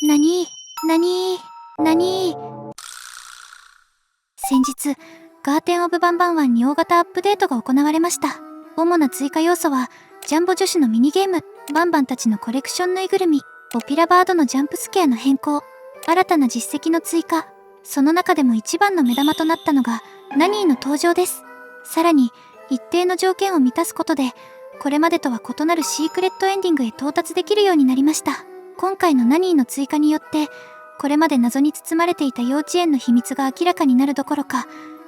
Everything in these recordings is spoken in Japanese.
なに先日、ガーテンオブバンバン1に大型アップデートが行われました。主な追加要素は、ジャンボ女子のミニゲーム、バンバンたちのコレクションぬいぐるみ、ポピラバードのジャンプスケアの変更、新たな実績の追加、その中でも一番の目玉となったのが、ナニーの登場です。さらに、一定の条件を満たすことで、これまでとは異なるシークレットエンディングへ到達できるようになりました。今回のナニーの追加によって、これまで謎に包まれていた幼稚園の秘密が明らかになるどころか、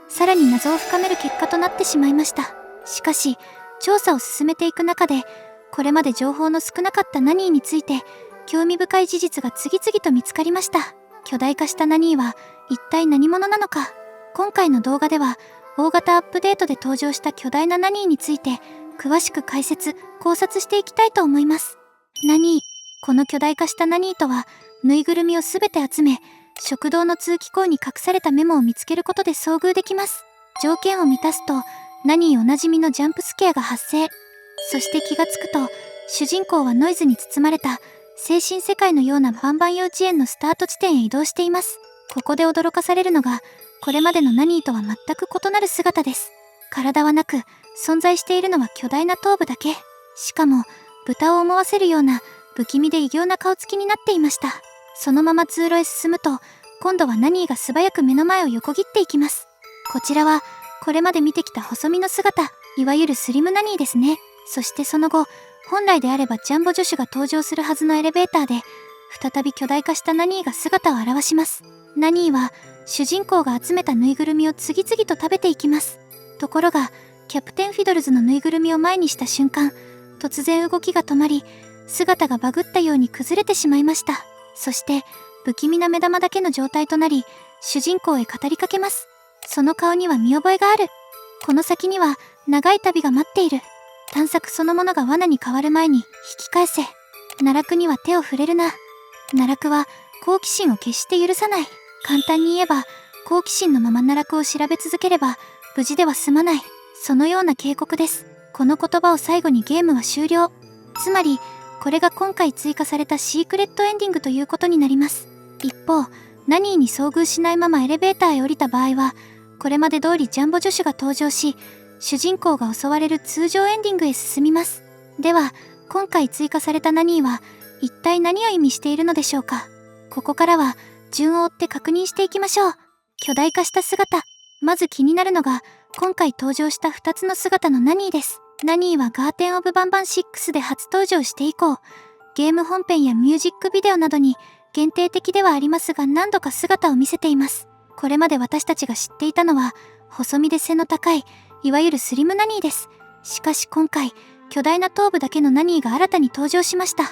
さらに謎を深める結果となってしまいました。しかし、調査を進めていく中で、これまで情報の少なかったナニーについて、興味深い事実が次々と見つかりました。巨大化したナニーは、一体何者なのか。今回の動画では、大型アップデートで登場した巨大なナニーについて、詳しく解説、考察していきたいと思います。ナニー。この巨大化したナニーとは、ぬいぐるみをすべて集め、食堂の通気口に隠されたメモを見つけることで遭遇できます。条件を満たすと、ナニーおなじみのジャンプスケアが発生。そして気がつくと、主人公はノイズに包まれた、精神世界のようなバンバン幼稚園のスタート地点へ移動しています。ここで驚かされるのが、これまでのナニーとは全く異なる姿です。体はなく、存在しているのは巨大な頭部だけ。しかも、豚を思わせるような、不気味で異形な顔つきになっていました。そのまま通路へ進むと、今度はナニーが素早く目の前を横切っていきます。こちらは、これまで見てきた細身の姿、いわゆるスリムナニーですね。そしてその後、本来であればジャンボ女子が登場するはずのエレベーターで、再び巨大化したナニーが姿を現します。ナニーは、主人公が集めたぬいぐるみを次々と食べていきます。ところが、キャプテンフィドルズのぬいぐるみを前にした瞬間、突然動きが止まり、姿がバグったように崩れてしまいました。そして、不気味な目玉だけの状態となり、主人公へ語りかけます。その顔には見覚えがある。この先には、長い旅が待っている。探索そのものが罠に変わる前に引き返せ。奈落には手を触れるな。奈落は、好奇心を決して許さない。簡単に言えば、好奇心のまま奈落を調べ続ければ、無事では済まない。そのような警告です。この言葉を最後にゲームは終了。つまり、これが今回追加されたシークレットエンディングということになります。一方、ナニーに遭遇しないままエレベーターへ降りた場合は、これまで通りジャンボ女子が登場し、主人公が襲われる通常エンディングへ進みます。では、今回追加されたナニーは、一体何を意味しているのでしょうか。ここからは、順を追って確認していきましょう。巨大化した姿。まず気になるのが、今回登場した2つの姿のナニーです。ナニーはガーテンオブバンバン6で初登場して以降、ゲーム本編やミュージックビデオなどに限定的ではありますが何度か姿を見せています。これまで私たちが知っていたのは、細身で背の高い、いわゆるスリムナニーです。しかし今回、巨大な頭部だけのナニーが新たに登場しました。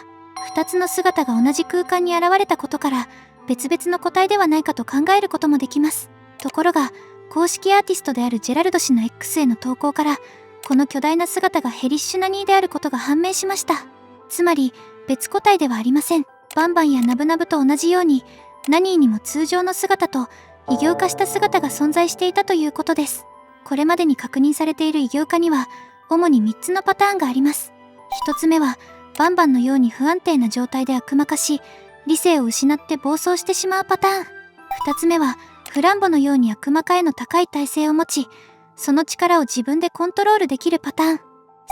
2つの姿が同じ空間に現れたことから、別々の個体ではないかと考えることもできます。ところが、公式アーティストであるジェラルド氏の X への投稿から、この巨大な姿がヘリッシュナニーであることが判明しました。つまり、別個体ではありません。バンバンやナブナブと同じように、ナニーにも通常の姿と異形化した姿が存在していたということです。これまでに確認されている異形化には、主に3つのパターンがあります。1つ目は、バンバンのように不安定な状態で悪魔化し、理性を失って暴走してしまうパターン。2つ目は、フランボのように悪魔化への高い耐性を持ち、その力を自分でコントロールできるパターン。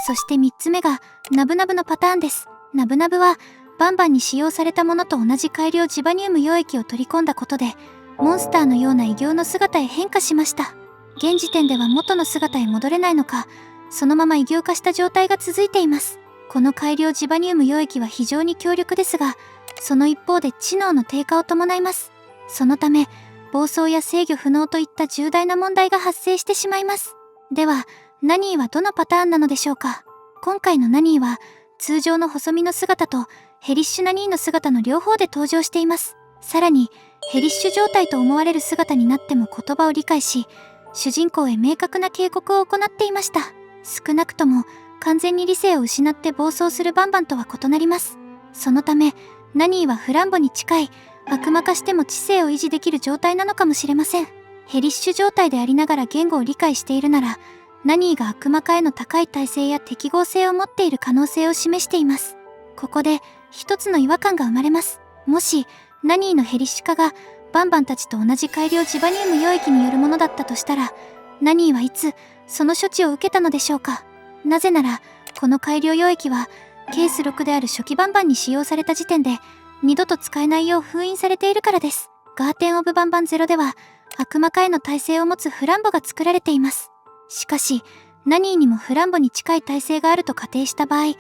そして3つ目が、ナブナブのパターンです。ナブナブは、バンバンに使用されたものと同じ改良ジバニウム溶液を取り込んだことで、モンスターのような異形の姿へ変化しました。現時点では元の姿へ戻れないのか、そのまま異形化した状態が続いています。この改良ジバニウム溶液は非常に強力ですが、その一方で知能の低下を伴います。そのため、暴走や制御不能といった重大な問題が発生してしまいます。では、ナニーはどのパターンなのでしょうか。今回のナニーは、通常の細身の姿とヘリッシュナニーの姿の両方で登場しています。さらに、ヘリッシュ状態と思われる姿になっても言葉を理解し、主人公へ明確な警告を行っていました。少なくとも、完全に理性を失って暴走するバンバンとは異なります。そのため、ナニーはフランボに近い、悪魔化しても知性を維持できる状態なのかもしれません。ヘリッシュ状態でありながら言語を理解しているなら、ナニーが悪魔化への高い耐性や適合性を持っている可能性を示しています。ここで、一つの違和感が生まれます。もし、ナニーのヘリッシュ化がバンバンたちと同じ改良ジバニウム溶液によるものだったとしたら、ナニーはいつその処置を受けたのでしょうか。なぜならこの改良溶液はケース6である初期バンバンに使用された時点で二度と使えないよう封印されているからです。ガーテン・オブ・バンバンゼロでは悪魔化への耐性を持つフランボが作られています。しかしナニーにもフランボに近い耐性があると仮定した場合、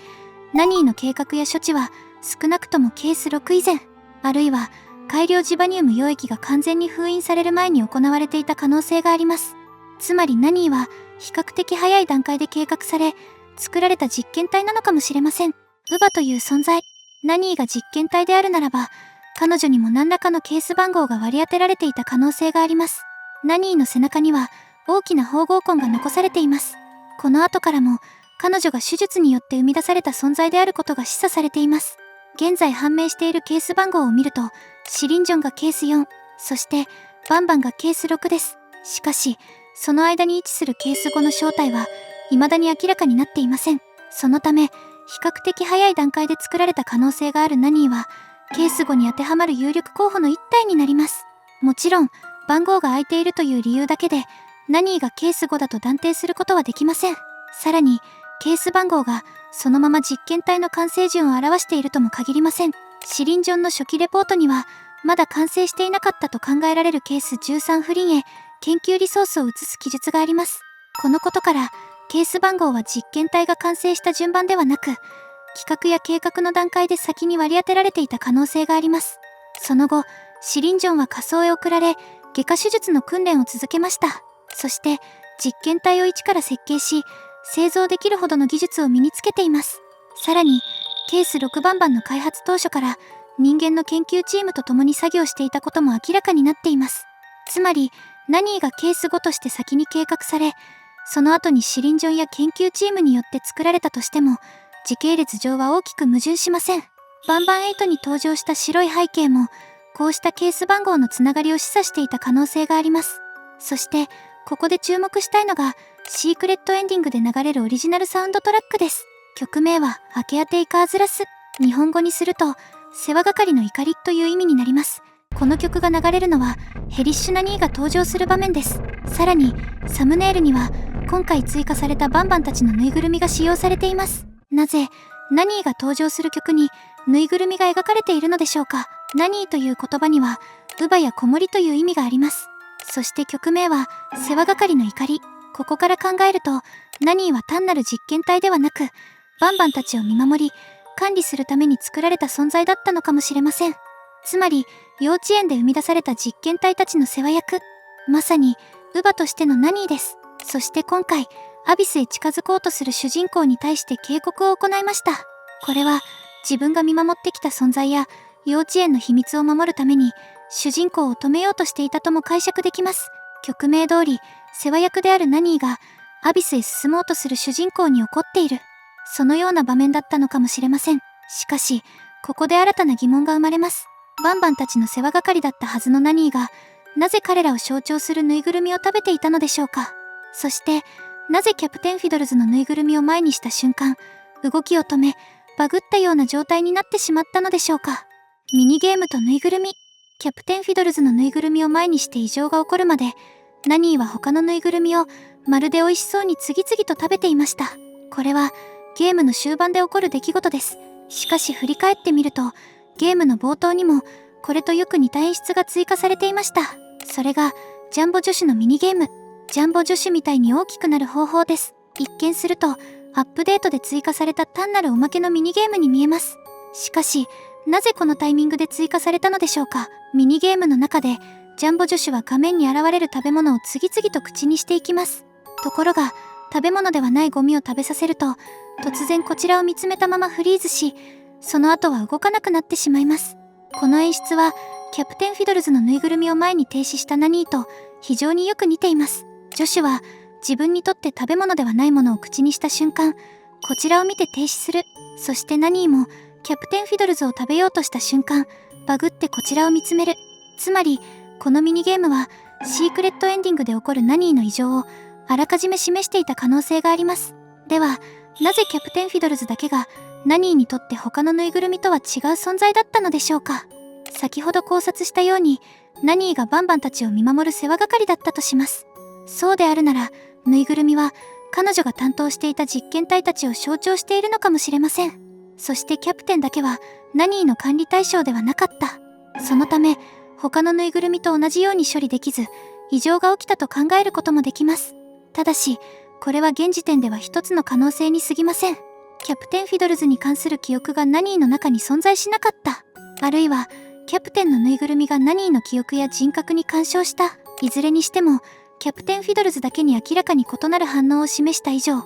ナニーの計画や処置は少なくともケース6以前、あるいは改良ジバニウム溶液が完全に封印される前に行われていた可能性があります。つまりナニーは比較的早い段階で計画され作られた実験体なのかもしれません。ウバという存在、ナニーが実験体であるならば、彼女にも何らかのケース番号が割り当てられていた可能性があります。ナニーの背中には大きな縫合痕が残されています。この後からも彼女が手術によって生み出された存在であることが示唆されています。現在判明しているケース番号を見ると、シリンジョンがケース4、そしてバンバンがケース6です。しかしその間に位置するケース5の正体は未だに明らかになっていません。そのため比較的早い段階で作られた可能性があるナニーはケース5に当てはまる有力候補の一体になります。もちろん番号が空いているという理由だけでナニーがケース5だと断定することはできません。さらにケース番号がそのまま実験体の完成順を表しているとも限りません。シリンジョンの初期レポートにはまだ完成していなかったと考えられるケース13フリンへ研究リソースを移す記述があります。このことからケース番号は実験体が完成した順番ではなく、企画や計画の段階で先に割り当てられていた可能性があります。その後シリンジョンは火葬へ送られ外科手術の訓練を続けました。そして実験体を一から設計し製造できるほどの技術を身につけています。さらにケース6バンバンの開発当初から人間の研究チームと共に作業していたことも明らかになっています。つまりナニーがケース5として先に計画され、その後にシリンジョンや研究チームによって作られたとしても時系列上は大きく矛盾しません。バンバン8に登場した白い背景もこうしたケース番号のつながりを示唆していた可能性があります。そしてここで注目したいのがシークレットエンディングで流れるオリジナルサウンドトラックです。曲名はアケアテイカーズラス。日本語にすると世話係の怒りという意味になります。この曲が流れるのはヘリッシュナニーが登場する場面です。さらにサムネイルには今回追加されたバンバンたちのぬいぐるみが使用されています。なぜナニーが登場する曲にぬいぐるみが描かれているのでしょうか。ナニーという言葉には乳母や子守という意味があります。そして曲名は世話係の怒り。ここから考えるとナニーは単なる実験体ではなくバンバンたちを見守り管理するために作られた存在だったのかもしれません。つまり幼稚園で生み出された実験体たちの世話役、まさに乳母としてのナニーです。そして今回アビスへ近づこうとする主人公に対して警告を行いました。これは自分が見守ってきた存在や幼稚園の秘密を守るために主人公を止めようとしていたとも解釈できます。曲名通り世話役であるナニーがアビスへ進もうとする主人公に怒っている、そのような場面だったのかもしれません。しかしここで新たな疑問が生まれます。バンバンたちの世話係だったはずのナニーがなぜ彼らを象徴するぬいぐるみを食べていたのでしょうか。そしてなぜキャプテンフィドルズのぬいぐるみを前にした瞬間動きを止めバグったような状態になってしまったのでしょうか。ミニゲームとぬいぐるみ。キャプテンフィドルズのぬいぐるみを前にして異常が起こるまでナニーは他のぬいぐるみをまるで美味しそうに次々と食べていました。これはゲームの終盤で起こる出来事です。しかし振り返ってみるとゲームの冒頭にもこれとよく似た演出が追加されていました。それがジャンボ女子のミニゲーム。ジャンボ女子みたいに大きくなる方法です。一見するとアップデートで追加された単なるおまけのミニゲームに見えます。しかしなぜこのタイミングで追加されたのでしょうか。ミニゲームの中でジャンボ女子は画面に現れる食べ物を次々と口にしていきます。ところが食べ物ではないゴミを食べさせると突然こちらを見つめたままフリーズし、その後は動かなくなってしまいます。この演出はキャプテンフィドルズのぬいぐるみを前に停止したナニーと非常によく似ています。女子は自分にとって食べ物ではないものを口にした瞬間こちらを見て停止する。そしてナニーもキャプテンフィドルズを食べようとした瞬間バグってこちらを見つめる。つまりこのミニゲームはシークレットエンディングで起こるナニーの異常をあらかじめ示していた可能性があります。ではなぜキャプテンフィドルズだけがナニーにとって他のぬいぐるみとは違う存在だったのでしょうか。先ほど考察したように、ナニーがバンバンたちを見守る世話係だったとします。そうであるなら、ぬいぐるみは彼女が担当していた実験体たちを象徴しているのかもしれません。そしてキャプテンだけはナニーの管理対象ではなかった。そのため、他のぬいぐるみと同じように処理できず、異常が起きたと考えることもできます。ただし、これは現時点では一つの可能性に過ぎません。キャプテンフィドルズに関する記憶がナニーの中に存在しなかった。あるいは、キャプテンのぬいぐるみがナニーの記憶や人格に干渉した。いずれにしても、キャプテンフィドルズだけに明らかに異なる反応を示した以上、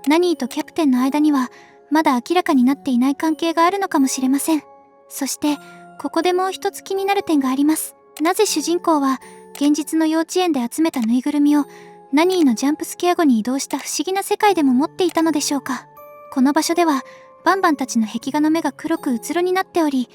ナニーとキャプテンの間には、まだ明らかになっていない関係があるのかもしれません。そして、ここでもう一つ気になる点があります。なぜ主人公は、現実の幼稚園で集めたぬいぐるみを、ナニーのジャンプスケア後に移動した不思議な世界でも持っていたのでしょうか。この場所では、バンバンたちの壁画の目が黒くうつろになっており、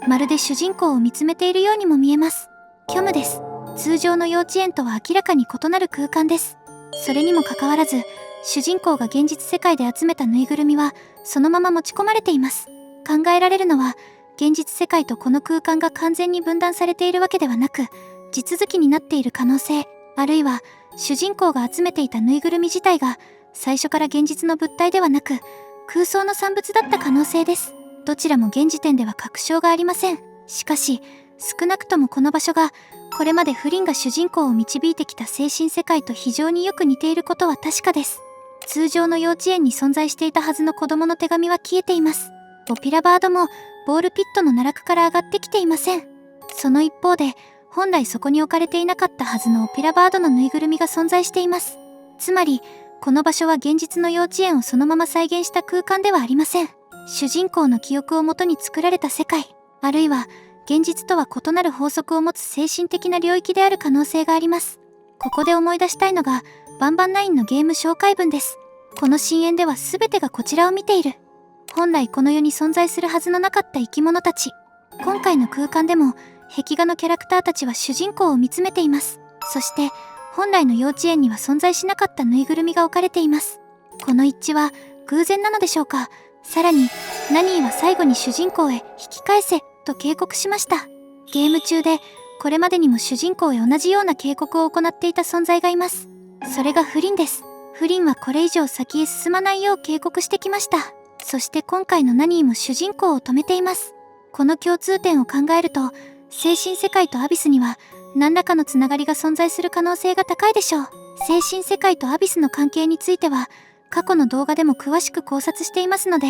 まるで主人公を見つめているようにも見えます。虚無です。通常の幼稚園とは明らかに異なる空間です。それにもかかわらず、主人公が現実世界で集めたぬいぐるみは、そのまま持ち込まれています。考えられるのは、現実世界とこの空間が完全に分断されているわけではなく、地続きになっている可能性、あるいは、主人公が集めていたぬいぐるみ自体が、最初から現実の物体ではなく、空想の産物だった可能性です。どちらも現時点では確証がありません。しかし、少なくともこの場所が、これまでフリンが主人公を導いてきた精神世界と非常によく似ていることは確かです。通常の幼稚園に存在していたはずの子供の手紙は消えています。オピラバードも、ボールピットの奈落から上がってきていません。その一方で、本来そこに置かれていなかったはずのオピラバードのぬいぐるみが存在しています。つまり、この場所は現実の幼稚園をそのまま再現した空間ではありません。主人公の記憶をもとに作られた世界、あるいは現実とは異なる法則を持つ精神的な領域である可能性があります。ここで思い出したいのが、バンバン9のゲーム紹介文です。この深淵では全てがこちらを見ている。本来この世に存在するはずのなかった生き物たち。今回の空間でも、壁画のキャラクターたちは主人公を見つめています。そして、本来の幼稚園には存在しなかったぬいぐるみが置かれています。この一致は偶然なのでしょうか。さらに、ナニーは最後に主人公へ引き返せと警告しました。ゲーム中で、これまでにも主人公へ同じような警告を行っていた存在がいます。それがフリンです。フリンはこれ以上先へ進まないよう警告してきました。そして今回のナニーも主人公を止めています。この共通点を考えると、精神世界とアビスには、何らかのつながりが存在する可能性が高いでしょう。精神世界とアビスの関係については、過去の動画でも詳しく考察していますので、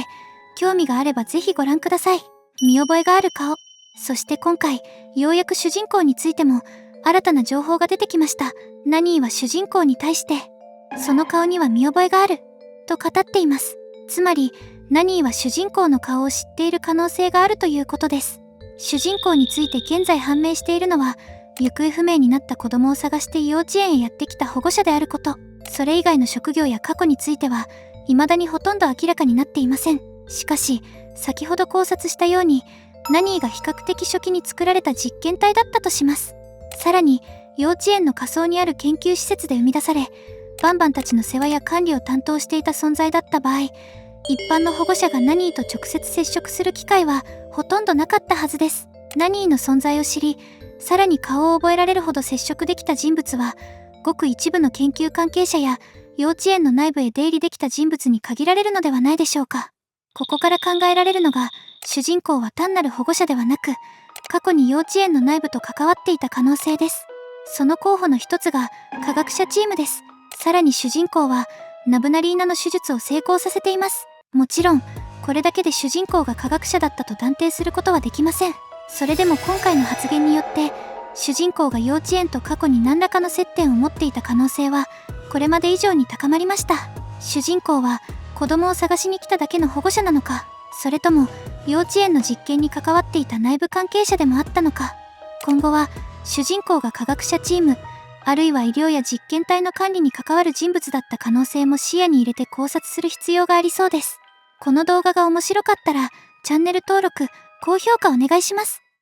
興味があればぜひご覧ください。見覚えがある顔。そして今回、ようやく主人公についても、新たな情報が出てきました。ナニーは主人公に対して、その顔には見覚えがある、と語っています。つまり、ナニーは主人公の顔を知っている可能性があるということです。主人公について現在判明しているのは、行方不明になった子供を探して幼稚園へやってきた保護者であること。それ以外の職業や過去については、未だにほとんど明らかになっていません。しかし、先ほど考察したように、ナニーが比較的初期に作られた実験体だったとします。さらに、幼稚園の下層にある研究施設で生み出され、バンバンたちの世話や管理を担当していた存在だった場合、一般の保護者がナニーと直接接触する機会はほとんどなかったはずです。ナニーの存在を知り、さらに顔を覚えられるほど接触できた人物は、ごく一部の研究関係者や幼稚園の内部へ出入りできた人物に限られるのではないでしょうか。ここから考えられるのが、主人公は単なる保護者ではなく、過去に幼稚園の内部と関わっていた可能性です。その候補の一つが科学者チームです。さらに主人公はナブナリーナの手術を成功させています。もちろん、これだけで主人公が科学者だったと断定することはできません。それでも今回の発言によって、主人公が幼稚園と過去に何らかの接点を持っていた可能性は、これまで以上に高まりました。主人公は子供を探しに来ただけの保護者なのか、それとも幼稚園の実験に関わっていた内部関係者でもあったのか。今後は主人公が科学者チーム、あるいは医療や実験体の管理に関わる人物だった可能性も視野に入れて考察する必要がありそうです。この動画が面白かったらチャンネル登録、高評価お願いします。